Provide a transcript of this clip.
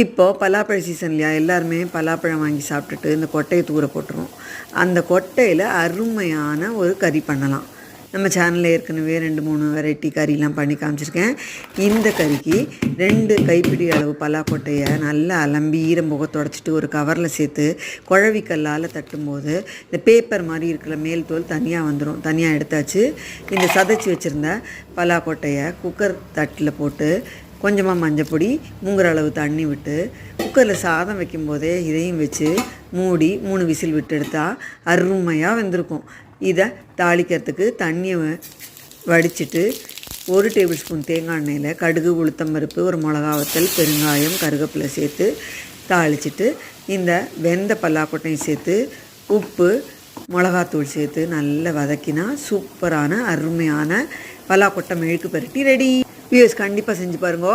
இப்போது பலாப்பழ சீசன்லையா எல்லாருமே பலாப்பழம் வாங்கி சாப்பிட்டுட்டு இந்த கொட்டையை தூர போட்டுருவோம். அந்த கொட்டையில் அருமையான ஒரு கறி பண்ணலாம். நம்ம சேனலில் ஏற்கனவே 2-3 வெரைட்டி கறிலாம் பண்ணி காமிச்சிருக்கேன். இந்த கறிக்கு 2 கைப்பிடி அளவு பலாக்கொட்டையை நல்லா அலம்பி ஈரம்புகை தொடச்சிட்டு ஒரு கவரில் சேர்த்து குழவிக்கல்லால் தட்டும்போது இந்த பேப்பர் மாதிரி இருக்கிற மேல் தோல் தனியாக வந்துடும். தனியாக எடுத்தாச்சு. இந்த சதைச்சி வச்சுருந்த பலாக்கொட்டையை குக்கர் தட்டில் போட்டு கொஞ்சமாக மஞ்சப்பொடி, மூங்குற அளவு தண்ணி விட்டு குக்கரில் சாதம் வைக்கும்போதே இதையும் வச்சு மூடி 3 விசில் விட்டு எடுத்தால் அருமையாக வெந்திருக்கும். இதை தாளிக்கிறதுக்கு தண்ணியை வடிச்சிட்டு 1 டேபிள் ஸ்பூன் தேங்காய் எண்ணெயில் கடுகு, உளுத்தம்பருப்பு, ஒரு மிளகா வத்தல், பெருங்காயம், கருவேப்பிலை சேர்த்து தாளிச்சிட்டு இந்த வெந்த பலாக்கொட்டையும் சேர்த்து உப்பு, மிளகாத்தூள் சேர்த்து நல்லா வதக்கினா சூப்பரான அருமையான பலாக்கொட்டை மெழுக்கு பரட்டி ரெடி. வியூஸ் கண்டிப்பாக செஞ்சு பாருங்க.